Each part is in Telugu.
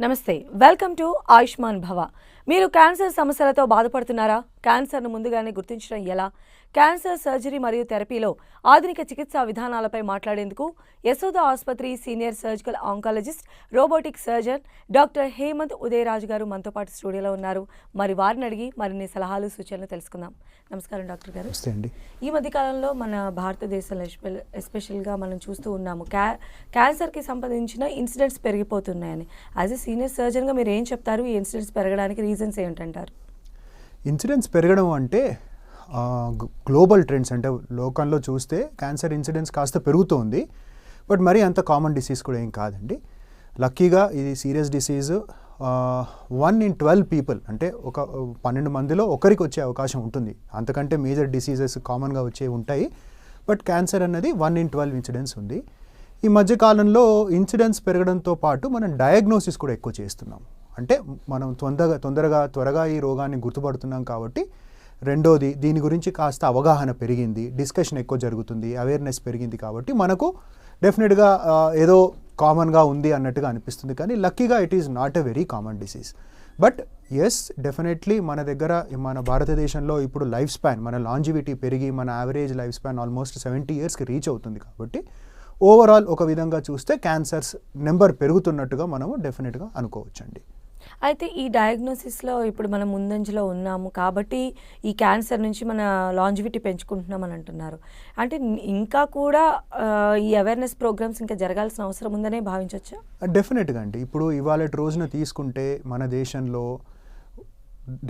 నమస్తే వెల్కమ్ టు ఆయుష్మాన్ భవ. మీరు క్యాన్సర్ సమస్యలతో బాధపడుతున్నారా? క్యాన్సర్ను ముందుగానే గుర్తించడం ఎలా? క్యాన్సర్ సర్జరీ మరియు థెరపీలో ఆధునిక చికిత్సా విధానాలపై మాట్లాడేందుకు యశోద ఆసుపత్రి senior surgical oncologist robotic surgeon doctor Hemanth Udayaraju గారు మనతో పాటు స్టూడియోలో ఉన్నారు. మరి వారిని అడిగి మరిన్ని సలహాలు సూచనలు తెలుసుకుందాం. నమస్కారం డాక్టర్ గారు. ఈ మధ్యకాలంలో మన భారతదేశంలో ఎస్పెషల్గా మనం చూస్తూ ఉన్నాము క్యాన్సర్కి సంబంధించిన ఇన్సిడెంట్స్ పెరిగిపోతున్నాయని. యాజ్ ఎ సీనియర్ సర్జన్గా మీరు ఏం చెప్తారు? ఈ ఇన్సిడెంట్స్ పెరగడానికి రీజన్స్ ఏంటంటారు? ఇన్సిడెంట్స్ పెరగడం అంటే గ్లోబల్ ట్రెండ్స్, అంటే లోకంలో చూస్తే క్యాన్సర్ ఇన్సిడెంట్స్ కాస్త పెరుగుతోంది. బట్ మరీ అంత కామన్ డిసీజ్ కూడా ఏం కాదండి. లక్కీగా ఇది సీరియస్ డిసీజ్ 1 in 12 పీపుల్, అంటే ఒక 12 మందిలో ఒకరికి వచ్చే అవకాశం ఉంటుంది. అంతకంటే మేజర్ డిసీజెస్ కామన్గా వచ్చే ఉంటాయి. బట్ క్యాన్సర్ అన్నది 1 in 12 ఇన్సిడెంట్స్ ఉంది. ఈ మధ్యకాలంలో ఇన్సిడెంట్స్ పెరగడంతో పాటు మనం డయాగ్నోసిస్ కూడా ఎక్కువ చేస్తున్నాం. అంటే మనం త్వరగా ఈ రోగాన్ని గుర్తుపడుతున్నాం కాబట్టి. రెండోది, దీని గురించి కాస్త అవగాహన పెరిగింది, డిస్కషన్ ఎక్కువ జరుగుతుంది, అవేర్నెస్ పెరిగింది కాబట్టి మనకు డెఫినెట్గా ఏదో కామన్గా ఉంది అన్నట్టుగా అనిపిస్తుంది. కానీ లక్కీగా it is not a very common disease. But yes, definitely మన దగ్గర మన భారతదేశంలో ఇప్పుడు లైఫ్ స్పాన్, మన లాంజివిటీ పెరిగి మన యావరేజ్ లైఫ్ స్పాన్ ఆల్మోస్ట్ 70 yearsకి రీచ్ అవుతుంది. కాబట్టి ఓవరాల్ ఒక విధంగా చూస్తే క్యాన్సర్స్ నెంబర్ పెరుగుతున్నట్టుగా మనము డెఫినెట్గా అనుకోవచ్చండి. అయితే ఈ డయాగ్నోసిస్లో ఇప్పుడు మనం ముందంజలో ఉన్నాము కాబట్టి ఈ క్యాన్సర్ నుంచి మన లాంజివిటీ పెంచుకుంటున్నామని అంటున్నారు. అంటే ఇంకా కూడా ఈ అవేర్నెస్ ప్రోగ్రామ్స్ ఇంకా జరగాల్సిన అవసరం ఉందనే భావించవచ్చా? డెఫినెట్గా అండి. ఇప్పుడు ఇవాళ రోజున తీసుకుంటే మన దేశంలో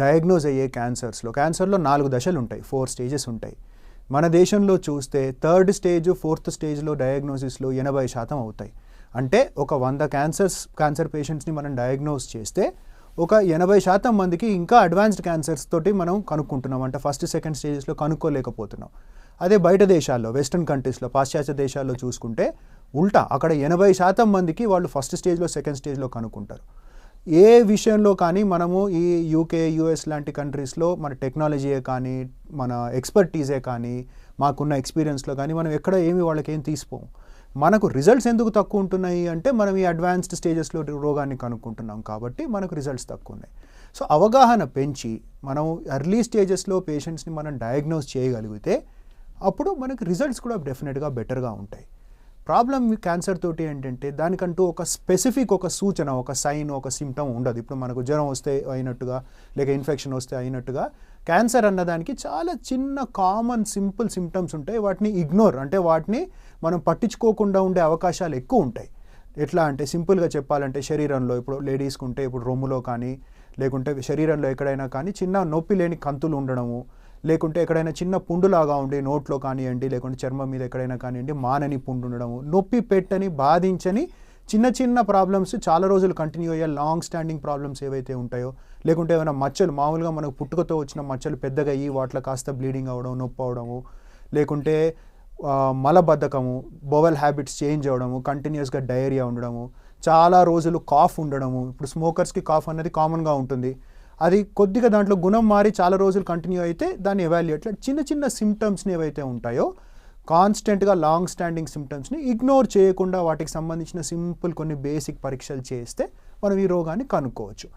డయాగ్నోజ్ అయ్యే క్యాన్సర్లో 4 దశలు ఉంటాయి, 4 stages ఉంటాయి. మన దేశంలో చూస్తే 3rd stage 4th stageలో డయాగ్నోసిస్లో 80% అవుతాయి. అంటే ఒక 100 క్యాన్సర్ పేషెంట్స్ని మనం డయాగ్నోస్ చేస్తే ఒక 80% మందికి ఇంకా అడ్వాన్స్డ్ క్యాన్సర్స్ తోటి మనం కనుక్కుంటున్నాం. అంటే 1st, 2nd స్టేజెస్లో కనుక్కోలేకపోతున్నాం. అదే బయట దేశాల్లో, వెస్టర్న్ కంట్రీస్లో, పాశ్చాత్య దేశాల్లో చూసుకుంటే ఉల్టా, అక్కడ 80% మందికి వాళ్ళు 1st స్టేజ్లో 2nd స్టేజ్లో కనుక్కుంటారు. ఏ విషయంలో కానీ మనము ఈ యూకే, యూఎస్ లాంటి కంట్రీస్లో మన టెక్నాలజీయే కానీ, మన ఎక్స్పర్టీజే కానీ, మాకున్న ఎక్స్పీరియన్స్లో కానీ మనం ఎక్కడ వాళ్ళకి ఏం తీసిపోం. మనకు రిజల్ట్స్ ఎందుకు తక్కువ ఉంటున్నాయి అంటే మనం ఈ అడ్వాన్స్డ్ స్టేజెస్లో రోగాన్ని కనుక్కుంటున్నాం కాబట్టి మనకు రిజల్ట్స్ తక్కువ ఉన్నాయి. సో అవగాహన పెంచి మనం ఎర్లీ స్టేజెస్లో పేషెంట్స్ని మనం డయాగ్నోస్ చేయగలిగితే అప్పుడు మనకు రిజల్ట్స్ కూడా డెఫినెట్గా బెటర్గా ఉంటాయి. ప్రాబ్లం క్యాన్సర్ తోటి ఏంటంటే దానికంటూ ఒక స్పెసిఫిక్ ఒక సూచన, ఒక సైన్, ఒక సిమ్టమ్ ఉండదు. ఇప్పుడు మనకు జ్వరం వస్తే అయినట్టుగా, లేక ఇన్ఫెక్షన్ వస్తే అయినట్టుగా క్యాన్సర్ అన్నదానికి చాలా చిన్న కామన్ సింపుల్ సిమ్టమ్స్ ఉంటాయి. వాటిని ఇగ్నోర్, అంటే వాటిని మనం పట్టించుకోకుండా ఉండే అవకాశాలు ఎక్కువ ఉంటాయి. ఎట్లా అంటే సింపుల్గా చెప్పాలంటే శరీరంలో ఇప్పుడు లేడీస్కి ఉంటే ఇప్పుడు రొమ్ములో కానీ, లేకుంటే శరీరంలో ఎక్కడైనా కానీ చిన్న నొప్పి లేని కంతులు ఉండడము, లేకుంటే ఎక్కడైనా చిన్న పుండులాగా ఉండి నోట్లో కానివ్వండి, లేకుంటే చర్మం మీద ఎక్కడైనా కానివ్వండి మానని పుండు ఉండడము, నొప్పి పెట్టని బాధించని చిన్న ప్రాబ్లమ్స్ చాలా రోజులు కంటిన్యూ అయ్యే లాంగ్ స్టాండింగ్ ప్రాబ్లమ్స్ ఏవైతే ఉంటాయో, లేకుంటే ఏమైనా మచ్చలు, మామూలుగా మనకు పుట్టుకతో వచ్చిన మచ్చలు పెద్దగా అయ్యి వాటిలో కాస్త బ్లీడింగ్ అవ్వడం, నొప్పి అవడము, లేకుంటే మలబద్ధకము, బోవెల్ హ్యాబిట్స్ చేంజ్ అవ్వడము, కంటిన్యూస్గా డయేరియా ఉండడము, చాలా రోజులు కాఫ్ ఉండడము. ఇప్పుడు స్మోకర్స్కి కాఫ్ అనేది కామన్గా ఉంటుంది. అది కొద్దిగా దాంట్లో గుణం మారి చాలా రోజులు కంటిన్యూ అయితే దాన్ని ఎవాల్యుయేట్, చిన్న సిమ్టమ్స్ని ఏవైతే ఉంటాయో కాన్స్టెంట్గా లాంగ్ స్టాండింగ్ సిమ్టమ్స్ని ఇగ్నోర్ చేయకుండా వాటికి సంబంధించిన సింపుల్ కొన్ని బేసిక్ పరీక్షలు చేస్తే మనం ఈ రోగాన్ని కనుక్కోవచ్చు.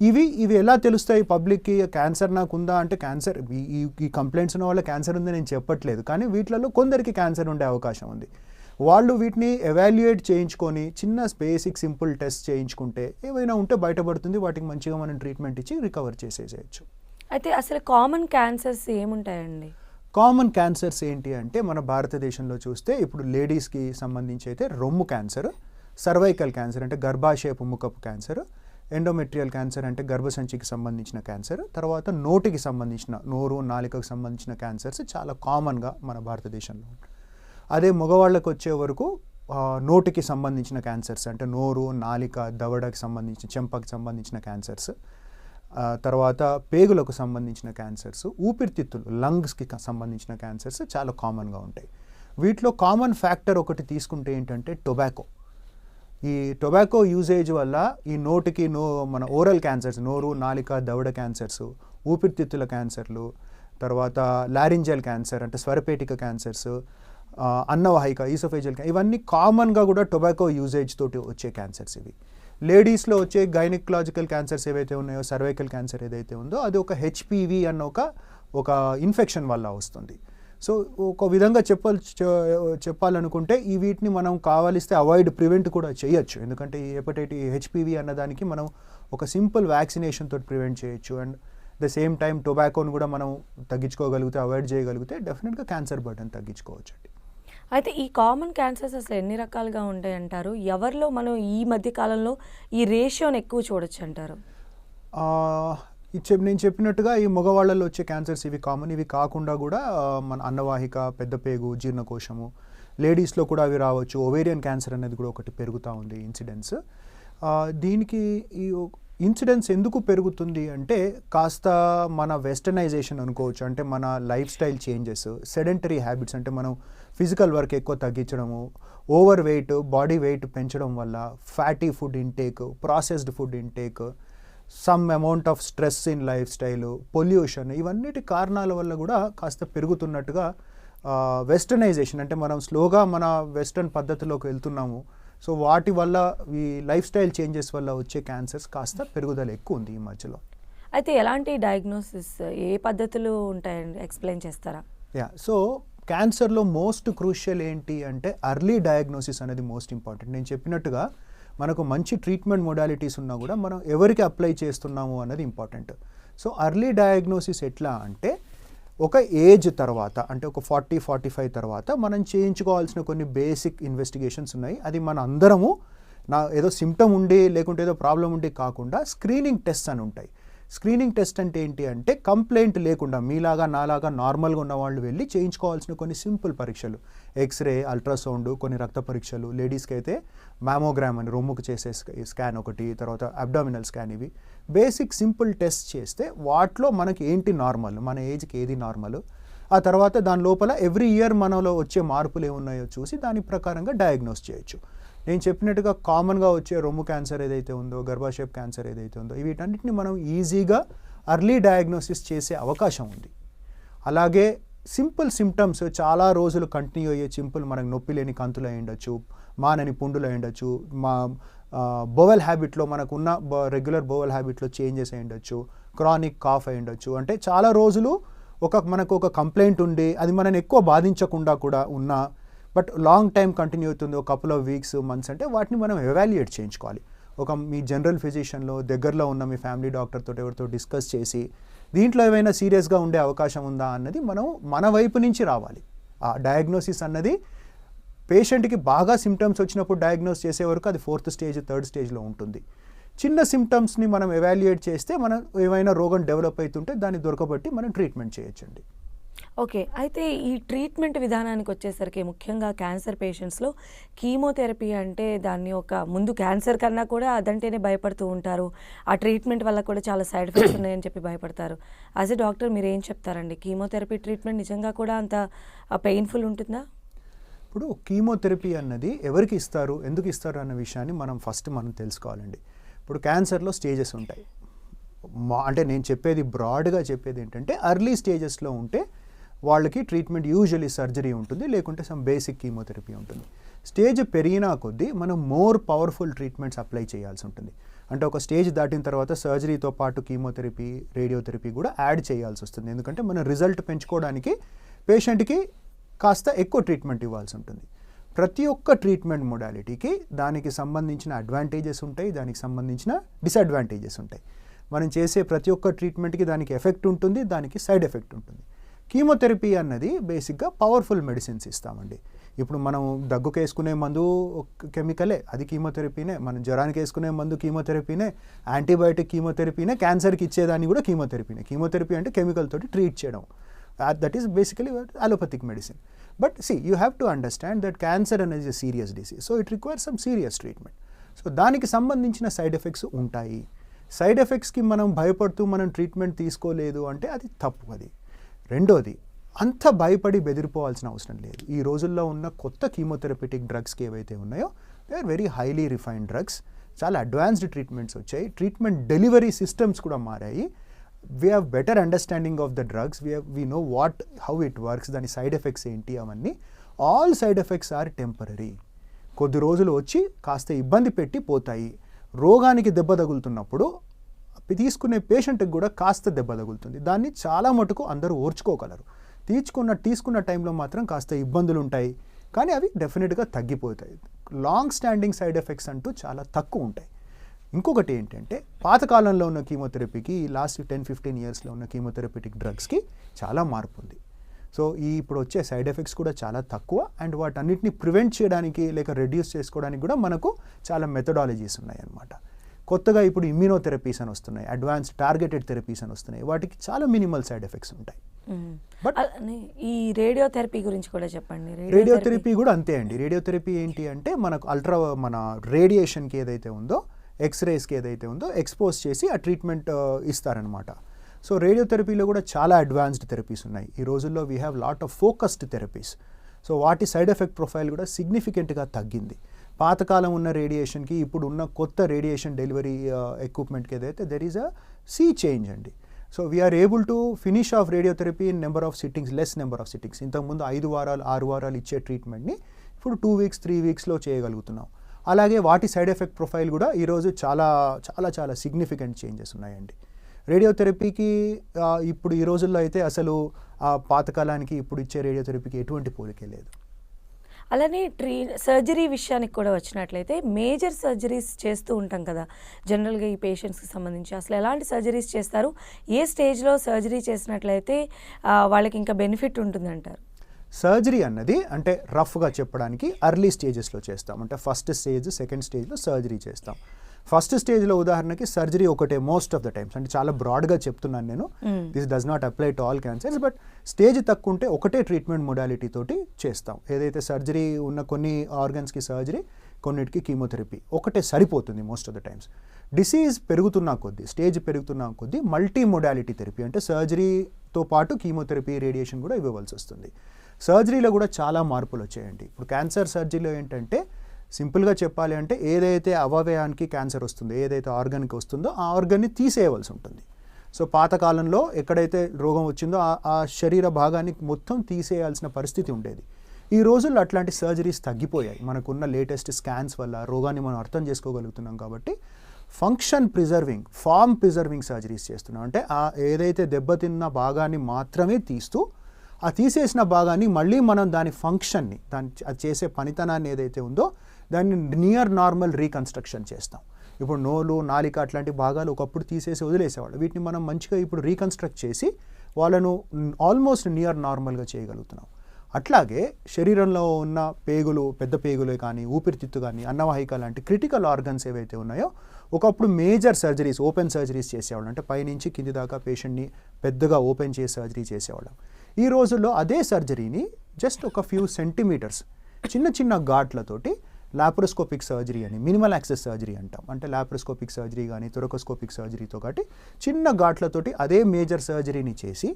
ఇవి ఎలా తెలుస్తాయి పబ్లిక్కి? క్యాన్సర్ నాకు ఉందా అంటే క్యాన్సర్, ఈ కంప్లైంట్స్ ఉన్న వాళ్ళ క్యాన్సర్ ఉందని నేను చెప్పట్లేదు. కానీ వీటిలలో కొందరికి క్యాన్సర్ ఉండే అవకాశం ఉంది. వాళ్ళు వీటిని ఎవాల్యుయేట్ చేయించుకొని చిన్న బేసిక్ సింపుల్ టెస్ట్ చేయించుకుంటే ఏవైనా ఉంటే బయటపడుతుంది. వాటికి మంచిగా మనం ట్రీట్మెంట్ ఇచ్చి రికవర్ చేసేసేయచ్చు. అయితే అసలు కామన్ క్యాన్సర్స్ ఏముంటాయండి? కామన్ క్యాన్సర్స్ ఏంటి అంటే మన భారతదేశంలో చూస్తే ఇప్పుడు లేడీస్కి సంబంధించి అయితే రొమ్ము క్యాన్సర్, సర్వైకల్ క్యాన్సర్ అంటే గర్భాశయపు ముఖపు క్యాన్సర్, ఎండోమెట్రియల్ క్యాన్సర్ అంటే గర్భసంచికి సంబంధించిన క్యాన్సర్, తర్వాత నోటికి సంబంధించిన, నోరు నాలికకు సంబంధించిన క్యాన్సర్స్ చాలా కామన్గా మన భారతదేశంలో. అదే మగవాళ్ళకు వచ్చే వరకు నోటికి సంబంధించిన క్యాన్సర్స్ అంటే నోరు, నాలిక, దవడకి సంబంధించిన, చెంపకి సంబంధించిన క్యాన్సర్స్, తర్వాత పేగులకు సంబంధించిన క్యాన్సర్స్, ఊపిరితిత్తులు లంగ్స్కి సంబంధించిన క్యాన్సర్స్ చాలా కామన్గా ఉంటాయి. వీటిలో కామన్ ఫ్యాక్టర్ ఒకటి తీసుకుంటే ఏంటంటే టొబాకో. ఈ టొబాకో యూజేజ్ వల్ల ఈ నోటికి మన ఓరల్ క్యాన్సర్స్, నోరు, నాలిక, దవడ క్యాన్సర్స్, ఊపిరితిత్తుల క్యాన్సర్లు, తర్వాత లారింజల్ క్యాన్సర్ అంటే స్వరపేటిక క్యాన్సర్స్, అన్నవాహిక, ఈసోఫేజియల్, ఇవన్నీ కామన్గా కూడా టొబాకో యూజేజ్ తోటి వచ్చే క్యాన్సర్స్ ఇవి. లేడీస్లో వచ్చే గైనకలాజికల్ క్యాన్సర్స్ ఏవైతే ఉన్నాయో, సర్వైకల్ క్యాన్సర్ ఏదైతే ఉందో అది ఒక హెచ్పివి అన్న ఒక ఇన్ఫెక్షన్ వల్ల వస్తుంది. సో ఒక విధంగా చెప్పాలనుకుంటే వీటిని మనం కావాలిస్తే ప్రివెంట్ కూడా చేయొచ్చు. ఎందుకంటే ఈ హెచ్పివి అన్నదానికి మనం ఒక సింపుల్ వ్యాక్సినేషన్ తోటి ప్రివెంట్ చేయొచ్చు. అండ్ ద సేమ్ టైం టొబాకోని కూడా మనం తగ్గించుకోగలిగితే, అవాయిడ్ చేయగలిగితే డెఫినెట్గా క్యాన్సర్ బర్డన్ తగ్గించుకోవచ్చు అండి. అయితే ఈ కామన్ క్యాన్సర్స్ అసలు ఎన్ని రకాలుగా ఉంటాయి అంటారు? ఎవరిలో మనం ఈ మధ్య కాలంలో ఈ రేషియోని ఎక్కువ చూడొచ్చు అంటారు? నేను చెప్పినట్టుగా ఈ మగవాళ్ళలో వచ్చే క్యాన్సర్స్ ఇవి కామన్. ఇవి కాకుండా కూడా మన అన్నవాహిక, పెద్ద పేగు, జీర్ణకోశము, లేడీస్లో కూడా అవి రావచ్చు. ఓవేరియన్ క్యాన్సర్ అనేది కూడా ఒకటి పెరుగుతూ ఉంది ఇన్సిడెన్స్. దీనికి ఈ ఇన్సిడెన్స్ ఎందుకు పెరుగుతుంది అంటే కాస్త మన వెస్టర్నైజేషన్ అనుకోవచ్చు. అంటే మన life style changes, sedentary habits, అంటే మనం ఫిజికల్ వర్క్ ఎక్కువ తగ్గించడము, ఓవర్ వెయిట్, బాడీ వెయిట్ పెంచడం వల్ల, fatty food intake, processed food intake, some amount of stress in life style, pollution, ఇవన్నిటి కారణాల వల్ల కూడా కాస్త పెరుగుతున్నట్టుగా వెస్టర్నైజేషన్, అంటే మనం స్లోగా మన వెస్టర్న్ పద్ధతిలోకి వెళ్తున్నాము. సో వాటి వల్ల ఈ లైఫ్ స్టైల్ చేంజెస్ వల్ల వచ్చే క్యాన్సర్స్ కాస్త పెరుగుదల ఎక్కువ ఉంది ఈ మధ్యలో. అయితే ఎలాంటి డయాగ్నోసిస్, ఏ పద్ధతులు ఉంటాయండి, ఎక్స్ప్లెయిన్ చేస్తారా? సో క్యాన్సర్లో మోస్ట్ క్రూషియల్ ఏంటి అంటే అర్లీ డయాగ్నోసిస్ అనేది మోస్ట్ ఇంపార్టెంట్. నేను చెప్పినట్టుగా మనకు మంచి ట్రీట్మెంట్ మొడాలిటీస్ ఉన్నా కూడా మనం ఎవరికి అప్లై చేస్తున్నాము అన్నది ఇంపార్టెంట్. సో అర్లీ డయాగ్నోసిస్ ఎట్లా అంటే ఒక ఏజ్ తర్వాత, అంటే ఒక 40-45 తర్వాత మనం చేయించుకోవాల్సిన కొన్ని బేసిక్ ఇన్వెస్టిగేషన్స్ ఉన్నాయి. అది మన అందరము ఏదో సిమ్టమ్ ఉండి లేకుంటే ఏదో ప్రాబ్లం ఉండి కాకుండా స్క్రీనింగ్ టెస్ట్ అని ఉంటాయి. స్క్రీనింగ్ టెస్ట్ అంటే ఏంటి అంటే కంప్లైంట్ లేకుండా మీలాగా నాలాగా నార్మల్గా ఉన్న వాళ్ళు వెళ్ళి చేయించుకోవాల్సిన కొన్ని సింపుల్ పరీక్షలు, ఎక్స్రే, అల్ట్రాసౌండ్, కొన్ని రక్త పరీక్షలు, లేడీస్కి అయితే మ్యామోగ్రామ్ అని రొమ్ముకు చేసే స్కాన్ ఒకటి, తర్వాత అబ్డామినల్ స్కాన్, ఇవి బేసిక్ సింపుల్ టెస్ట్ చేస్తే వాటిలో మనకి ఏంటి నార్మల్, మన ఏజ్కి ఏది నార్మల్, ఆ తర్వాత దాని లోపల ఎవ్రీ ఇయర్ మనలో వచ్చే మార్పులు ఏమున్నాయో చూసి దాని ప్రకారంగా డయాగ్నోస్ చేయొచ్చు. నేను చెప్పినట్టుగా కామన్గా వచ్చే రొమ్ము క్యాన్సర్ ఏదైతే ఉందో, గర్భాశయ క్యాన్సర్ ఏదైతే ఉందో, వీటన్నిటిని మనం ఈజీగా అర్లీ డయాగ్నోసిస్ చేసే అవకాశం ఉంది. అలాగే సింపుల్ సిమ్టమ్స్ చాలా రోజులు కంటిన్యూ అయ్యే సింపుల్, మనకు నొప్పి లేని కంతులు అయి ఉండొచ్చు, మానని పుండులు అయి ఉండొచ్చు, బోవెల్ హ్యాబిట్లో మనకున్న రెగ్యులర్ బోవెల్ హ్యాబిట్లో చేంజెస్ అయి ఉండొచ్చు, క్రానిక్ కాఫ్ అయి ఉండొచ్చు. అంటే చాలా రోజులు మనకు ఒక కంప్లైంట్ ఉండి అది మనని ఎక్కువ బాధించకుండా కూడా ఉన్నా బట్ లాంగ్ టైం కంటిన్యూ అవుతుంది, ఒక కపుల్ ఆఫ్ వీక్స్, మంత్స్, అంటే వాటిని మనం ఎవాల్యుయేట్ చేయించుకోవాలి. మీ జనరల్ ఫిజిషియన్లో దగ్గరలో ఉన్న మీ ఫ్యామిలీ డాక్టర్ తోటి ఎవరితో డిస్కస్ చేసి దీంట్లో ఏమైనా సీరియస్గా ఉండే అవకాశం ఉందా అన్నది మనం మన వైపు నుంచి రావాలి. ఆ డయాగ్నోసిస్ అన్నది పేషెంట్కి బాగా సిమ్టమ్స్ వచ్చినప్పుడు డయాగ్నోస్ చేసే వరకు అది 4th స్టేజ్, 3rd స్టేజ్లో ఉంటుంది. చిన్న సిమ్టమ్స్ని మనం ఎవాల్యుయేట్ చేస్తే మనం ఏమైనా రోగం డెవలప్ అవుతుంటే దాన్ని దొరకబట్టి మనం ట్రీట్మెంట్ చేయొచ్చండి. ఓకే. అయితే ఈ ట్రీట్మెంట్ విధానానికి వచ్చేసరికి ముఖ్యంగా క్యాన్సర్ పేషెంట్స్లో కీమోథెరపీ అంటే దాన్ని ముందు క్యాన్సర్ కన్నా కూడా అదంటేనే భయపడుతూ ఉంటారు. ఆ ట్రీట్మెంట్ వల్ల కూడా చాలా సైడ్ ఎఫెక్ట్స్ ఉన్నాయని చెప్పి భయపడతారు. యాజ్ ఎ డాక్టర్ మీరు ఏం చెప్తారండి? కీమోథెరపీ ట్రీట్మెంట్ నిజంగా కూడా అంత పెయిన్ఫుల్ ఉంటుందా? ఇప్పుడు కీమోథెరపీ అన్నది ఎవరికి ఇస్తారు, ఎందుకు ఇస్తారు అన్న విషయాన్ని మనం తెలుసుకోవాలండి. ఇప్పుడు క్యాన్సర్లో స్టేజెస్ ఉంటాయి. అంటే నేను చెప్పేది బ్రాడ్గా చెప్పేది ఏంటంటే అర్లీ స్టేజెస్లో ఉంటే వాళ్ళకి ట్రీట్మెంట్ యూజువల్లీ సర్జరీ ఉంటుంది, లేకుంటే సమ్ బేసిక్ కీమోథెరపీ ఉంటుంది. స్టేజ్ పెరిగినా కొద్దీ మనం మోర్ పవర్ఫుల్ ట్రీట్మెంట్స్ అప్లై చేయాల్సి ఉంటుంది. అంటే ఒక స్టేజ్ దాటిన తర్వాత సర్జరీతో పాటు కీమోథెరపీ, రేడియోథెరపీ కూడా యాడ్ చేయాల్సి వస్తుంది. ఎందుకంటే మన రిజల్ట్ పెంచుకోవడానికి పేషెంట్కి కాస్త ఎక్కువ ట్రీట్మెంట్ ఇవ్వాల్సి ఉంటుంది. ప్రతి ఒక్క ట్రీట్మెంట్ మొడాలిటీకి దానికి సంబంధించిన అడ్వాంటేజెస్ ఉంటాయి, దానికి సంబంధించిన డిసడ్వాంటేజెస్ ఉంటాయి. మనం చేసే ప్రతి ఒక్క ట్రీట్మెంట్కి దానికి ఎఫెక్ట్ ఉంటుంది, దానికి సైడ్ ఎఫెక్ట్ ఉంటుంది. కీమోథెరపీ అన్నది బేసిక్గా పవర్ఫుల్ మెడిసిన్స్ ఇస్తామండి. ఇప్పుడు మనం దగ్గుకు వేసుకునే మందు కెమికలే, అది కీమోథెరపీనే. మనం జ్వరానికి వేసుకునే మందు కీమోథెరపీనే, యాంటీబయాటిక్ కీమోథెరపీనే, క్యాన్సర్కి ఇచ్చేదాన్ని కూడా కీమోథెరపీనే. కీమోథెరపీ అంటే కెమికల్ తోటి ట్రీట్ చేయడం, that is basically allopathic medicine. But you have to understand that cancer అనేది a serious disease, so it requires some serious treatment. So దానికి సంబంధించిన సైడ్ ఎఫెక్ట్స్ ఉంటాయి. సైడ్ ఎఫెక్ట్స్కి మనం భయపడుతూ మనం ట్రీట్మెంట్ తీసుకోలేదు అంటే అది తప్పు. అది రెండోది, అంత భయపడి బెదిరిపోవాల్సిన అవసరం లేదు. ఈ రోజుల్లో ఉన్న కొత్త కీమోథెరపెటిక్ డ్రగ్స్కి ఏవైతే ఉన్నాయో they are very highly refined drugs. చాలా అడ్వాన్స్డ్ ట్రీట్మెంట్స్ వచ్చాయి, ట్రీట్మెంట్ డెలివరీ సిస్టమ్స్ కూడా మారాయి. We have better understanding of the drugs, we know how it works, దాని సైడ్ ఎఫెక్ట్స్ ఏంటి అవన్నీ. All side effects are temporary. కొద్ది రోజులు వచ్చి కాస్త ఇబ్బంది పెట్టి పోతాయి. రోగానికి దెబ్బ తగులుతున్నప్పుడు తీసుకునే పేషెంట్కి కూడా కాస్త దెబ్బ తగులుతుంది. దాన్ని చాలా మటుకు అందరూ ఓర్చుకోగలరు. తీసుకున్న టైంలో మాత్రం కాస్త ఇబ్బందులు ఉంటాయి, కానీ అవి డెఫినెట్గా తగ్గిపోతాయి. లాంగ్ స్టాండింగ్ సైడ్ ఎఫెక్ట్స్ అంటూ చాలా తక్కువ ఉంటాయి. ఇంకొకటి ఏంటంటే పాతకాలంలో ఉన్న కీమోథెరపీకి లాస్ట్ 10-15 ఇయర్స్లో ఉన్న కీమోథెరపీటిక్ డ్రగ్స్కి చాలా మార్పు ఉంది. సో ఇప్పుడు వచ్చే సైడ్ ఎఫెక్ట్స్ కూడా చాలా తక్కువ, అండ్ వాటన్నిటిని ప్రివెంట్ చేయడానికి లేక రెడ్యూస్ చేసుకోవడానికి కూడా మనకు చాలా మెథడాలజీస్ ఉన్నాయన్నమాట. కొత్తగా ఇప్పుడు ఇమ్యూనోథెరపీస్ అని వస్తున్నాయి, అడ్వాన్స్డ్ టార్గెటెడ్ థెరపీస్ అని వస్తున్నాయి. వాటికి చాలా మినిమల్ సైడ్ ఎఫెక్ట్స్ ఉంటాయి. బట్ ఈ రేడియోథెరపీ గురించి కూడా చెప్పండి. రేడియోథెరపీ కూడా అంతే అండి. రేడియోథెరపీ ఏంటి అంటే మనకు మన రేడియేషన్కి ఏదైతే ఉందో, ఎక్స్రేస్కి ఏదైతే ఉందో ఎక్స్పోజ్ చేసి ఆ ట్రీట్మెంట్ ఇస్తారనమాట. సో రేడియోథెరపీలో కూడా చాలా అడ్వాన్స్డ్ థెరపీస్ ఉన్నాయి. ఈ రోజుల్లో we have lot of focused therapies. So వాటి సైడ్ ఎఫెక్ట్ ప్రొఫైల్ కూడా సిగ్నిఫికెంట్గా తగ్గింది. పాతకాలం ఉన్న రేడియేషన్కి ఇప్పుడు ఉన్న కొత్త రేడియేషన్ డెలివరీ ఎక్విప్మెంట్కి ఏదైతే there is a sea change అండి. So we are able to finish off radiotherapy in number of sittings, less number of sittings. ఇంతకుముందు 5 వారాలు 6 వారాలు ఇచ్చే ట్రీట్మెంట్ని ఇప్పుడు 2 వీక్స్ 3 వీక్స్లో చేయగలుగుతున్నాం. అలాగే వాటి సైడ్ ఎఫెక్ట్ ప్రొఫైల్ కూడా ఈరోజు చాలా చాలా చాలా సిగ్నిఫికెంట్ చేంజెస్ ఉన్నాయండి. రేడియోథెరపీకి ఇప్పుడు ఈ రోజుల్లో అయితే అసలు పాతకాలానికి ఇప్పుడు ఇచ్చే రేడియోథెరపీకి ఎటువంటి పోలికే లేదు. అలానే సర్జరీ విషయానికి కూడా వచ్చినట్లయితే మేజర్ సర్జరీస్ చేస్తూ ఉంటాం కదా జనరల్గా ఈ పేషెంట్స్కి సంబంధించి. అసలు ఎలాంటి సర్జరీస్ చేస్తారు, ఏ స్టేజ్లో సర్జరీ చేసినట్లయితే వాళ్ళకి ఇంకా బెనిఫిట్ ఉంటుందంటారు? సర్జరీ అన్నది అంటే రఫ్గా చెప్పడానికి ఎర్లీ స్టేజెస్లో చేస్తాం. అంటే ఫస్ట్ స్టేజ్, సెకండ్ స్టేజ్లో సర్జరీ చేస్తాం. ఫస్ట్ స్టేజ్లో ఉదాహరణకి సర్జరీ ఒకటే మోస్ట్ ఆఫ్ ద టైమ్స్, అంటే చాలా బ్రాడ్గా చెప్తున్నాను నేను, this does not apply to all cancers. But stage తక్కువ ఉంటే ఒకటే ట్రీట్మెంట్ మొడాలిటీ తోటి చేస్తాం. ఏదైతే సర్జరీ ఉన్న కొన్ని ఆర్గన్స్కి సర్జరీ, కొన్నిటికి కీమోథెరపీ ఒకటే సరిపోతుంది most of the times. Disease పెరుగుతున్న కొద్దీ, స్టేజ్ పెరుగుతున్న కొద్దీ మల్టీ మొడాలిటీ థెరపీ అంటే సర్జరీతో పాటు కీమోథెరపీ, రేడియేషన్ కూడా ఇవ్వవలసి వస్తుంది. సర్జరీలో కూడా చాలా మార్పులు వచ్చాయండి. ఇప్పుడు క్యాన్సర్ సర్జరీలో ఏంటంటే సింపుల్గా చెప్పాలి అంటే ఏదైతే అవయవానికి క్యాన్సర్ వస్తుందో, ఏదైతే ఆర్గన్కి వస్తుందో ఆ ఆర్గన్ని తీసేయవలసి ఉంటుంది. సో పాతకాలంలో ఎక్కడైతే రోగం వచ్చిందో ఆ శరీర భాగాన్ని మొత్తం తీసేయాల్సిన పరిస్థితి ఉండేది. ఈ రోజుల్లో అట్లాంటి సర్జరీస్ తగ్గిపోయాయి. మనకున్న లేటెస్ట్ స్కాన్స్ వల్ల రోగాన్ని మనం అర్థం చేసుకోగలుగుతున్నాం కాబట్టి function preserving, form preserving surgeries చేస్తున్నాం. అంటే ఆ ఏదైతే దెబ్బతిన్న భాగాన్ని మాత్రమే తీస్తూ ఆ తీసేసిన భాగాన్ని మళ్ళీ మనం దాని ఫంక్షన్ని, అది చేసే పనితనాన్ని ఏదైతే ఉందో దాన్ని నియర్ నార్మల్ రీకన్స్ట్రక్షన్ చేస్తాం. ఇప్పుడు నోలు, నాలిక అట్లాంటి భాగాలు ఒకప్పుడు తీసేసి వదిలేసేవాళ్ళు. వీటిని మనం మంచిగా ఇప్పుడు రీకన్స్ట్రక్ట్ చేసి వాళ్ళను ఆల్మోస్ట్ నియర్ నార్మల్గా చేయగలుగుతున్నాం. అట్లాగే శరీరంలో ఉన్న పేగులు, పెద్ద పేగులే కానీ, ఊపిరితిత్తు కానీ, అన్నవాహిక లాంటి క్రిటికల్ ఆర్గన్స్ ఏవైతే ఉన్నాయో ఒకప్పుడు మేజర్ సర్జరీస్, ఓపెన్ సర్జరీస్ చేసేవాళ్ళం. అంటే పైనుంచి కింది దాకా పేషెంట్ని పెద్దగా ఓపెన్ చేసి సర్జరీ చేసేవాళ్ళం. ఈ రోజుల్లో అదే సర్జరీని జస్ట్ ఒక ఫ్యూ సెంటీమీటర్స్ చిన్న చిన్న ఘాట్లతోటి లాప్రోస్కోపిక్ సర్జరీ అని, మినిమల్ యాక్సెస్ సర్జరీ అంటాం. అంటే లాప్రోస్కోపిక్ సర్జరీ కానీ థొరకోస్కోపిక్ సర్జరీతో కాబట్టి చిన్న ఘాట్లతోటి అదే మేజర్ సర్జరీని చేసి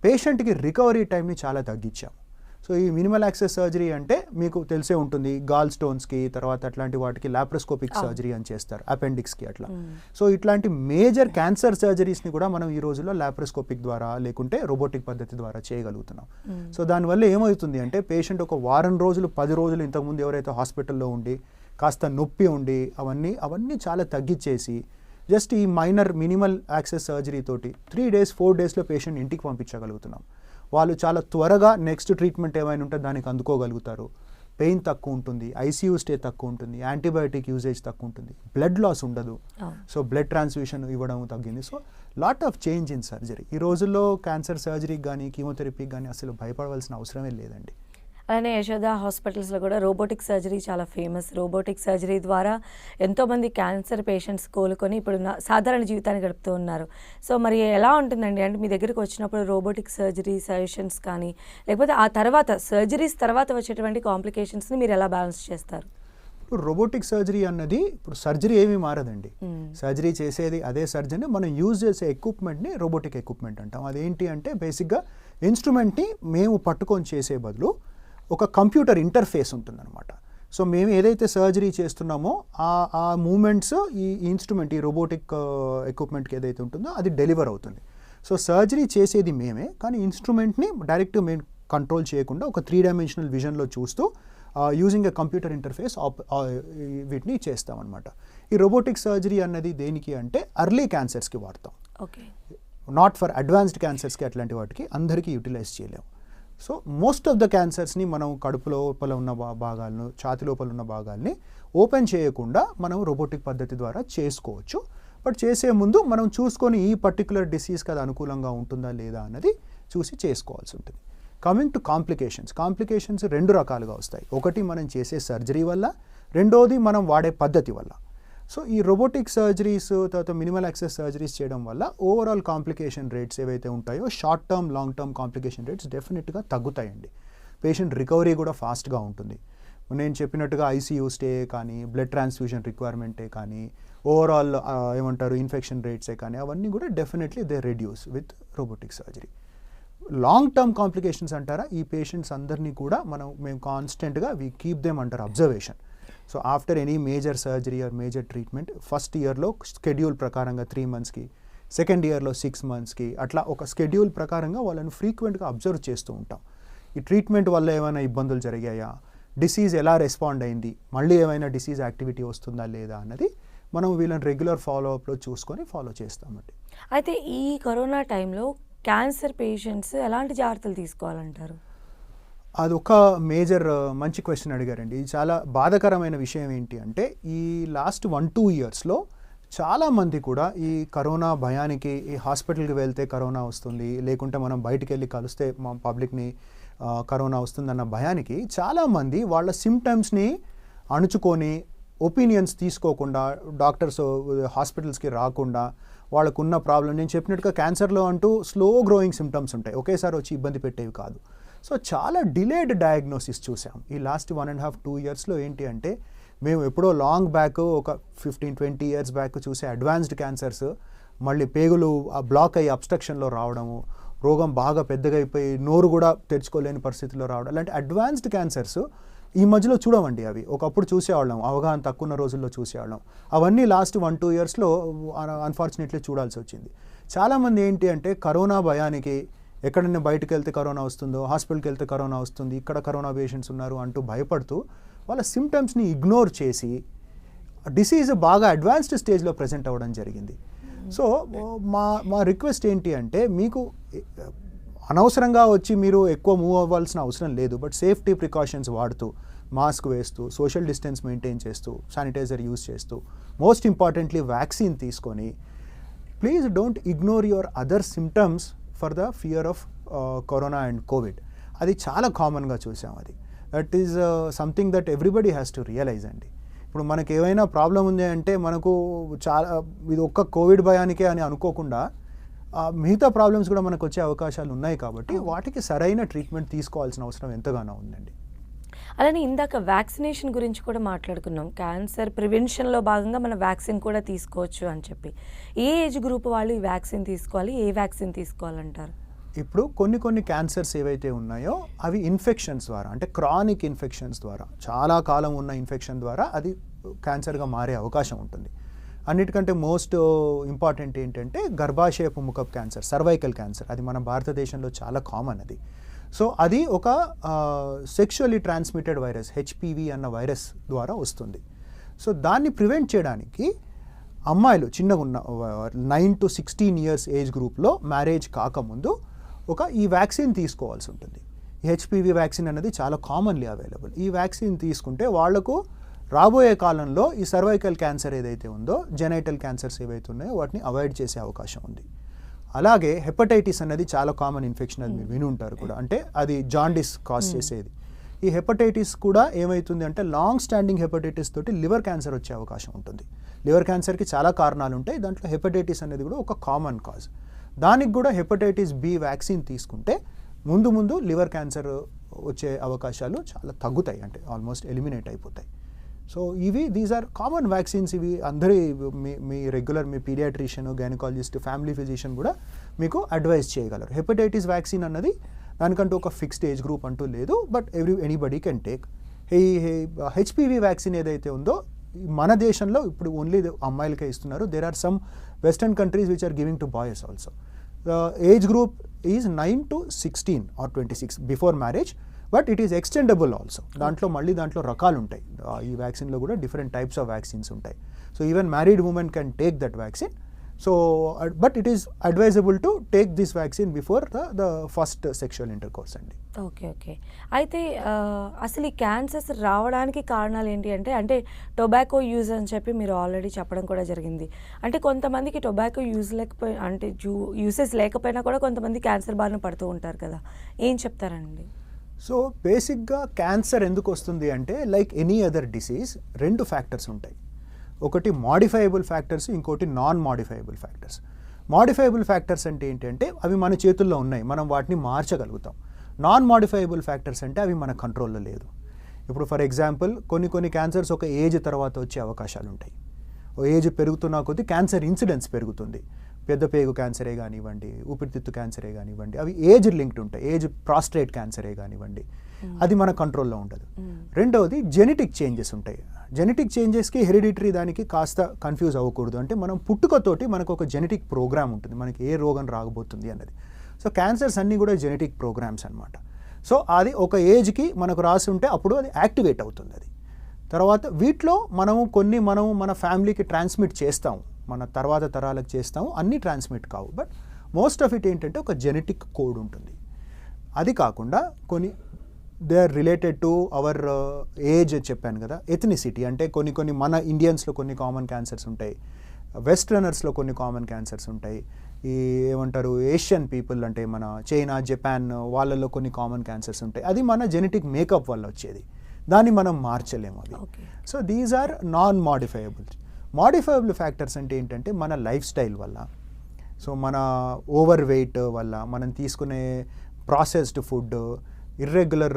పేషెంట్కి రికవరీ టైంని చాలా తగ్గించాం. సో ఈ మినిమల్ యాక్సెస్ సర్జరీ అంటే మీకు తెలిసే ఉంటుంది, గాల్ స్టోన్స్కి తర్వాత అట్లాంటి వాటికి లాప్రోస్కోపిక్ సర్జరీ అని చేస్తారు, అపెండిక్స్కి అట్లా. సో ఇట్లాంటి మేజర్ క్యాన్సర్ సర్జరీస్ని కూడా మనం ఈ రోజుల్లో లాప్రోస్కోపిక్ ద్వారా లేకుంటే రోబోటిక్ పద్ధతి ద్వారా చేయగలుగుతున్నాం. సో దానివల్ల ఏమవుతుంది అంటే పేషెంట్ ఒక వారం రోజులు, 10 రోజులు ఇంతకుముందు ఎవరైతే హాస్పిటల్లో ఉండి కాస్త నొప్పి ఉండి అవన్నీ చాలా తగ్గించేసి జస్ట్ ఈ మైనర్ మినిమల్ యాక్సెస్ సర్జరీ తోటి 3 days 4 daysలో పేషెంట్ ఇంటికి పంపించగలుగుతున్నాం. వాళ్ళు చాలా త్వరగా నెక్స్ట్ ట్రీట్మెంట్ ఏమైనా ఉంటే దానికి అందుకోగలుగుతారు. పెయిన్ తక్కువ ఉంటుంది, ఐసీయూ స్టే తక్కువ ఉంటుంది, యాంటీబయాటిక్ యూజేజ్ తక్కువ ఉంటుంది, బ్లడ్ లాస్ ఉండదు. సో బ్లడ్ ట్రాన్స్ఫ్యూషన్ ఇవ్వడం తగ్గింది. So lot of change in surgery. ఈ రోజుల్లో క్యాన్సర్ సర్జరీకి కానీ కీమోథెరపీకి కానీ అసలు భయపడవలసిన అవసరమే లేదండి. అలానే యశోద హాస్పిటల్స్లో కూడా రోబోటిక్ సర్జరీ చాలా ఫేమస్. రోబోటిక్ సర్జరీ ద్వారా ఎంతోమంది క్యాన్సర్ పేషెంట్స్ కోలుకొని ఇప్పుడు సాధారణ జీవితాన్ని గడుపుతూ ఉన్నారు. సో మరి ఎలా ఉంటుందండి, అంటే మీ దగ్గరికి వచ్చినప్పుడు రోబోటిక్ సర్జరీ సజెషన్స్ కానీ లేకపోతే ఆ తర్వాత సర్జరీస్ తర్వాత వచ్చేటువంటి కాంప్లికేషన్స్ని మీరు ఎలా బ్యాలెన్స్ చేస్తారు? ఇప్పుడు రోబోటిక్ సర్జరీ అన్నది ఇప్పుడు సర్జరీ ఏమీ మారదండి. సర్జరీ చేసేది అదే సర్జరీ. మనం యూజ్ చేసే ఎక్విప్మెంట్ని రోబోటిక్ ఎక్విప్మెంట్ అంటాం. అదేంటి అంటే బేసిక్గా ఇన్స్ట్రుమెంట్ని మేము పట్టుకొని చేసే బదులు ఒక కంప్యూటర్ ఇంటర్ఫేస్ ఉంటుందన్నమాట. సో మేము ఏదైతే సర్జరీ చేస్తున్నామో ఆ మూమెంట్స్ ఈ ఇన్స్ట్రుమెంట్, ఈ రోబోటిక్ ఎక్విప్మెంట్కి ఏదైతే ఉంటుందో అది డెలివర్ అవుతుంది. సో సర్జరీ చేసేది మేమే, కానీ ఇన్స్ట్రుమెంట్ని డైరెక్ట్ మేము కంట్రోల్ చేయకుండా ఒక 3 dimensional విజన్లో చూస్తూ యూజింగ్ ఎ కంప్యూటర్ ఇంటర్ఫేస్ వీటిని చేస్తామన్నమాట. ఈ రోబోటిక్ సర్జరీ అన్నది దేనికి అంటే ఎర్లీ క్యాన్సర్స్కి వాడతాం, ఓకే. నాట్ ఫర్ అడ్వాన్స్డ్ క్యాన్సర్స్కి, అట్లాంటి వాటికి అందరికీ యూటిలైజ్ చేయలేము. సో మోస్ట్ ఆఫ్ ద క్యాన్సర్స్ని మనం కడుపు లోపల ఉన్న భాగాలను, ఛాతి లోపల ఉన్న భాగాల్ని ఓపెన్ చేయకుండా మనం రోబోటిక్ పద్ధతి ద్వారా చేసుకోవచ్చు. బట్ చేసే ముందు మనం చూసుకొని ఈ పర్టికులర్ డిసీజ్కి అది అనుకూలంగా ఉంటుందా లేదా అన్నది చూసి చేసుకోవాల్సి ఉంటుంది. కమింగ్ టు కాంప్లికేషన్స్ 2 రకాలుగా వస్తాయి. ఒకటి మనం చేసే సర్జరీ వల్ల, రెండోది మనం వాడే పద్ధతి వల్ల. సో ఈ రోబోటిక్ సర్జరీస్ తర్వాత మినిమల్ యాక్సెస్ సర్జరీస్ చేయడం వల్ల ఓవరాల్ కాంప్లికేషన్ రేట్స్ ఏవైతే ఉంటాయో short term, long term complication rates డెఫినెట్గా తగ్గుతాయండి. పేషెంట్ రికవరీ కూడా ఫాస్ట్గా ఉంటుంది. నేను చెప్పినట్టుగా ఐసీయూ స్టే కానీ, బ్లడ్ ట్రాన్స్ఫ్యూజన్ రిక్వైర్మెంటే కానీ, ఓవరాల్ ఇన్ఫెక్షన్ రేట్సే కానీ, అవన్నీ కూడా definitely they reduce with robotic surgery. Long term complications అంటారా, ఈ పేషెంట్స్ అందరినీ కూడా మేము కాన్స్టెంట్గా we keep them under observation. So after any major surgery or major treatment first ఇయర్లో స్కెడ్యూల్ ప్రకారంగా 3 monthsకి, సెకండ్ ఇయర్లో 6 monthsకి, అట్లా ఒక స్కెడ్యూల్ ప్రకారంగా వాళ్ళని ఫ్రీక్వెంట్గా అబ్జర్వ్ చేస్తూ ఉంటాం. ఈ ట్రీట్మెంట్ వల్ల ఏమైనా ఇబ్బందులు జరిగాయా, డిసీజ్ ఎలా రెస్పాండ్ అయింది, మళ్ళీ ఏమైనా డిసీజ్ యాక్టివిటీ వస్తుందా లేదా అన్నది మనం వీళ్ళని రెగ్యులర్ ఫాలోఅప్లో చూసుకొని ఫాలో చేస్తామండి. అయితే ఈ కరోనా టైంలో క్యాన్సర్ పేషెంట్స్ ఎలాంటి జాగ్రత్తలు తీసుకోవాలంటారు? అదొక మేజర్ మంచి క్వశ్చన్ అడిగారండి. ఇది చాలా బాధాకరమైన విషయం ఏంటి అంటే, ఈ లాస్ట్ 1-2 yearsలో చాలామంది కూడా ఈ కరోనా భయానికి, ఈ హాస్పిటల్కి వెళ్తే కరోనా వస్తుంది, లేకుంటే మనం బయటికి వెళ్ళి కలిస్తే మా పబ్లిక్ని కరోనా వస్తుందన్న భయానికి చాలామంది వాళ్ళ సిమ్టమ్స్ని అణుచుకొని, ఒపీనియన్స్ తీసుకోకుండా, డాక్టర్స్ హాస్పిటల్స్కి రాకుండా, వాళ్ళకున్న ప్రాబ్లం, నేను చెప్పినట్టుగా క్యాన్సర్లో అంటూ స్లో గ్రోయింగ్ సిమ్టమ్స్ ఉంటాయి, ఒకేసారి వచ్చి ఇబ్బంది పెట్టేవి కాదు. సో చాలా డిలేడ్ డయాగ్నోసిస్ చూసాం ఈ లాస్ట్ 1.5-2 yearsలో. ఏంటి అంటే, మేము ఎప్పుడో లాంగ్ బ్యాక్ ఒక 15-20 years బ్యాక్ చూసే అడ్వాన్స్డ్ క్యాన్సర్స్ మళ్ళీ పేగులు బ్లాక్ అయ్యి అబ్స్ట్రక్షన్లో రావడము, రోగం బాగా పెద్దగా అయిపోయి నోరు కూడా తెరుచుకోలేని పరిస్థితిలో రావడం, అలాంటి అడ్వాన్స్డ్ క్యాన్సర్స్ ఈ మధ్యలో చూడమండి. అవి ఒకప్పుడు చూసేవాళ్ళం, అవగాహన తక్కువ ఉన్న రోజుల్లో చూసేవాళ్ళం. అవన్నీ లాస్ట్ 1-2 yearsలో అన్ఫార్చునేట్లీ చూడాల్సి వచ్చింది. చాలామంది ఏంటి అంటే, కరోనా భయానికి ఎక్కడైనా బయటకు వెళ్తే కరోనా వస్తుందో, హాస్పిటల్కి వెళ్తే కరోనా వస్తుంది, ఇక్కడ కరోనా పేషెంట్స్ ఉన్నారు అంటూ భయపడుతూ వాళ్ళ సిమ్టమ్స్ని ఇగ్నోర్ చేసి డిసీజ్ బాగా అడ్వాన్స్డ్ స్టేజ్లో ప్రజెంట్ అవ్వడం జరిగింది. సో మా రిక్వెస్ట్ ఏంటి అంటే, మీకు అనవసరంగా వచ్చి మీరు ఎక్కువ మూవ్ అవ్వాల్సిన అవసరం లేదు. బట్ సేఫ్టీ ప్రికాషన్స్ వాడుతూ, మాస్క్ వేస్తూ, సోషల్ డిస్టెన్స్ మెయింటైన్ చేస్తూ, శానిటైజర్ యూస్ చేస్తూ, మోస్ట్ ఇంపార్టెంట్లీ వ్యాక్సిన్ తీసుకొని, please don't ignore your other symptoms for the fear of corona and COVID. అది చాలా కామన్గా చూసాం. అది that is something that everybody has to realise అండి. ఇప్పుడు మనకు ఏమైనా ప్రాబ్లం ఉంది అంటే, మనకు చాలా ఇది ఒక్క కోవిడ్ భయానికే అని అనుకోకుండా మిగతా ప్రాబ్లమ్స్ కూడా మనకు వచ్చే అవకాశాలు ఉన్నాయి. కాబట్టి వాటికి సరైన ట్రీట్మెంట్ తీసుకోవాల్సిన అవసరం ఎంతగానో ఉందండి. అలానే ఇందాక వ్యాక్సినేషన్ గురించి కూడా మాట్లాడుకున్నాం. క్యాన్సర్ ప్రివెన్షన్లో భాగంగా మన వ్యాక్సిన్ కూడా తీసుకోవచ్చు అని చెప్పి, ఏ ఏజ్ గ్రూప్ వాళ్ళు ఈ వ్యాక్సిన్ తీసుకోవాలి, ఏ వ్యాక్సిన్ తీసుకోవాలంటారు? ఇప్పుడు కొన్ని క్యాన్సర్స్ ఏవైతే ఉన్నాయో అవి ఇన్ఫెక్షన్స్ ద్వారా, అంటే క్రానిక్ ఇన్ఫెక్షన్స్ ద్వారా, చాలా కాలం ఉన్న ఇన్ఫెక్షన్ ద్వారా అది క్యాన్సర్గా మారే అవకాశం ఉంటుంది. అన్నిటికంటే మోస్ట్ ఇంపార్టెంట్ ఏంటంటే గర్భాశయపు ముఖపు క్యాన్సర్, సర్వైకల్ క్యాన్సర్. అది మన భారతదేశంలో చాలా కామన్ అది. సో అది ఒక సెక్షువల్లీ ట్రాన్స్మిటెడ్ వైరస్, హెచ్పివి అన్న వైరస్ ద్వారా వస్తుంది. సో దాన్ని ప్రివెంట్ చేయడానికి అమ్మాయిలు చిన్నగా ఉన్న 9 to 16 years ఏజ్ గ్రూప్లో మ్యారేజ్ కాకముందు ఈ వ్యాక్సిన్ తీసుకోవాల్సి ఉంటుంది. ఈ హెచ్పివి వ్యాక్సిన్ అనేది చాలా కామన్లీ అవైలబుల్. ఈ వ్యాక్సిన్ తీసుకుంటే వాళ్లకు రాబోయే కాలంలో ఈ సర్వైకల్ క్యాన్సర్ ఏదైతే ఉందో, జెనైటల్ క్యాన్సర్స్ ఏవైతే ఉన్నాయో వాటిని అవాయిడ్ చేసే అవకాశం ఉంది. అలాగే హెపటైటిస్ అనేది చాలా కామన్ ఇన్ఫెక్షన్, అది మీరు విని ఉంటారు కూడా, అంటే అది జాండిస్ కాజ్ చేసేది. ఈ హెపటైటిస్ కూడా ఏమవుతుంది అంటే, లాంగ్ స్టాండింగ్ హెపటైటిస్ తోటి లివర్ క్యాన్సర్ వచ్చే అవకాశం ఉంటుంది. లివర్ క్యాన్సర్కి చాలా కారణాలు ఉంటాయి, దాంట్లో హెపటైటిస్ అనేది కూడా ఒక కామన్ కాజ్. దానికి కూడా హెపటైటిస్ బి వ్యాక్సిన్ తీసుకుంటే ముందు లివర్ క్యాన్సర్ వచ్చే అవకాశాలు చాలా తగ్గుతాయి, అంటే ఆల్మోస్ట్ ఎలిమినేట్ అయిపోతాయి. So these are common vaccines. ఇవి అందరి మీ రెగ్యులర్ మీ పీడియాట్రిషియన్, గైనకాలజిస్ట్, ఫ్యామిలీ ఫిజిషియన్ కూడా మీకు అడ్వైస్ చేయగలరు. హెపటైటిస్ వ్యాక్సిన్ అన్నది దానికంటూ ఒక ఫిక్స్డ్ ఏజ్ గ్రూప్ అంటూ లేదు, but anybody can take. HPV vaccine ఏదైతే ఉందో మన దేశంలో ఇప్పుడు ఓన్లీ అమ్మాయిలకే ఇస్తున్నారు. There are some western countries which are giving to boys also. ఏజ్ గ్రూప్ ఈజ్ 9 to 16 or 26 before marriage. But it is extendable also. దాంట్లో రకాలు ఉంటాయి. ఈ వ్యాక్సిన్లో కూడా డిఫరెంట్ టైప్స్ ఆఫ్ వ్యాక్సిన్స్ ఉంటాయి. So even married women can take that vaccine. So but it is advisable to take this vaccine before the first sexual intercourse అండి. ఓకే. అయితే అసలు ఈ క్యాన్సర్స్ రావడానికి కారణాలు ఏంటి అంటే టొబాకో యూజ్ అని చెప్పి మీరు ఆల్రెడీ చెప్పడం కూడా జరిగింది. అంటే కొంతమందికి టొబాకో యూసెస్ లేకపోయినా కూడా కొంతమంది క్యాన్సర్ బారిన పడుతూ ఉంటారు కదా, ఏం చెప్తారండి? సో బేసిక్గా క్యాన్సర్ ఎందుకు వస్తుంది అంటే like any other disease 2 factors ఉంటాయి. ఒకటి మాడిఫైయబుల్ ఫ్యాక్టర్స్, ఇంకోటి non modifiable factors. Modifiable factors అంటే ఏంటంటే అవి మన చేతుల్లో ఉన్నాయి, మనం వాటిని మార్చగలుగుతాం. నాన్ మాడిఫైయబుల్ ఫ్యాక్టర్స్ అంటే అవి మన కంట్రోల్లో లేదు. ఇప్పుడు ఫర్ ఎగ్జాంపుల్ కొన్ని క్యాన్సర్స్ ఒక ఏజ్ తర్వాత వచ్చే అవకాశాలు ఉంటాయి. ఓ ఏజ్ పెరుగుతున్న కొద్దీ క్యాన్సర్ ఇన్సిడెన్స్ పెరుగుతుంది. పెద్ద పేగు క్యాన్సరే కానివ్వండి, ఊపిరితిత్తు క్యాన్సరే కానివ్వండి, అవి ఏజ్ లింక్డ్ ఉంటాయి. ఏజ్ ప్రాస్ట్రేట్ క్యాన్సరే కానివ్వండి, అది మన కంట్రోల్లో ఉండదు. రెండవది జెనెటిక్ చేంజెస్ ఉంటాయి. జెనెటిక్ చేంజెస్కి హెరిడిటరీ దానికి కాస్త కన్ఫ్యూజ్ అవ్వకూడదు. అంటే మనం పుట్టుకతోటి మనకు ఒక జెనెటిక్ ప్రోగ్రామ్ ఉంటుంది, మనకి ఏ రోగం రాకపోతుంది అన్నది. సో క్యాన్సర్స్ అన్నీ కూడా జెనెటిక్ ప్రోగ్రామ్స్ అనమాట. సో అది ఒక ఏజ్కి మనకు రాసి ఉంటే అప్పుడు అది యాక్టివేట్ అవుతుంది. అది తర్వాత వీటిలో మనం మన ఫ్యామిలీకి ట్రాన్స్మిట్ చేస్తాము, మన తర్వాత తరాలకు చేస్తాము, అన్నీ ట్రాన్స్మిట్ కావు. బట్ మోస్ట్ ఆఫ్ ఇట్ ఏంటంటే ఒక జెనెటిక్ కోడ్ ఉంటుంది. అది కాకుండా కొన్ని they are related to our age చెప్పాను కదా. ఎథనిసిటీ అంటే కొన్ని మన ఇండియన్స్లో కొన్ని కామన్ క్యాన్సర్స్ ఉంటాయి, వెస్టర్నర్స్లో కొన్ని కామన్ క్యాన్సర్స్ ఉంటాయి, ఈ ఏమంటారు ఏషియన్ పీపుల్ అంటే మన చైనా, జపాన్ వాళ్ళలో కొన్ని కామన్ క్యాన్సర్స్ ఉంటాయి. అది మన జెనెటిక్ మేకప్ వల్ల వచ్చేది, దాన్ని మనం మార్చలేము అవి. So these are non modifiable. Modifiable factors అంటే ఏంటంటే మన లైఫ్ స్టైల్ వల్ల, సో మన ఓవర్ వెయిట్ వల్ల, మనం తీసుకునే ప్రాసెస్డ్ ఫుడ్, ఇర్రెగ్యులర్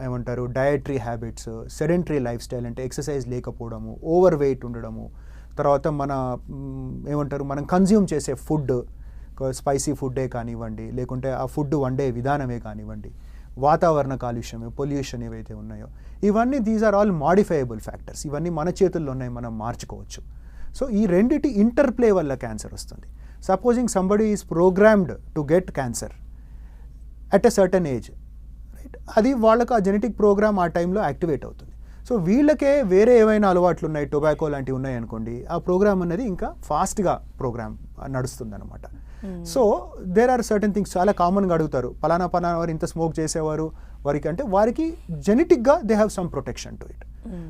ఏమంటారు dietary habits, sedentary lifestyle అంటే ఎక్సర్సైజ్ లేకపోవడము, ఓవర్ వెయిట్ ఉండడము, తర్వాత మనం కన్జ్యూమ్ చేసే ఫుడ్, స్పైసీ ఫుడ్డే కానివ్వండి, లేకుంటే ఆ ఫుడ్ వండే విధానమే కానివ్వండి, వాతావరణ కాలుష్యం, పొల్యూషన్ ఏవైతే ఉన్నాయో, ఇవన్నీ these are all modifiable factors. ఇవన్నీ మన చేతుల్లో ఉన్నాయి, మనం మార్చుకోవచ్చు. సో ఈ రెండిటి ఇంటర్ప్లే వల్ల క్యాన్సర్ వస్తుంది. Supposing somebody is programmed to get cancer at a certain age, right, అది వాళ్ళకు ఆ జెనెటిక్ ప్రోగ్రామ్ ఆ టైంలో యాక్టివేట్ అవుతుంది. సో వీళ్ళకే వేరే ఏవైనా అలవాట్లు ఉన్నాయి, టొబాకో లాంటివి ఉన్నాయి అనుకోండి, ఆ ప్రోగ్రామ్ అనేది ఇంకా ఫాస్ట్గా ప్రోగ్రామ్ నడుస్తుంది అనమాట. So there are certain things చాలా కామన్గా అడుగుతారు, పలానా వారు ఇంత స్మోక్ చేసేవారు వారికి జెనెటిక్గా they have some protection to it.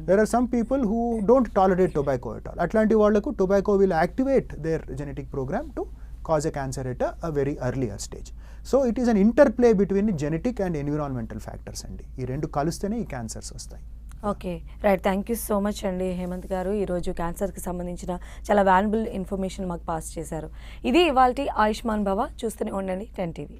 There are some people who don't tolerate tobacco at all. అట్లాంటి వాళ్లకు tobacco will activate their genetic program to cause a cancer at a very earlier stage. So it is an interplay between genetic and environmental factors అండి. ఈ రెండు కలిస్తేనే ఈ క్యాన్సర్స్ వస్తాయి. Okay, right. Thank you so much అండి హేమంత్ గారు. ఈరోజు క్యాన్సర్కి సంబంధించిన చాలా వాల్యుబుల్ ఇన్ఫర్మేషన్ మాకు పాస్ చేశారు. ఇది ఇవాల్టి ఆయుష్మాన్ భవ. చూస్తూనే ఉండండి 10 TV.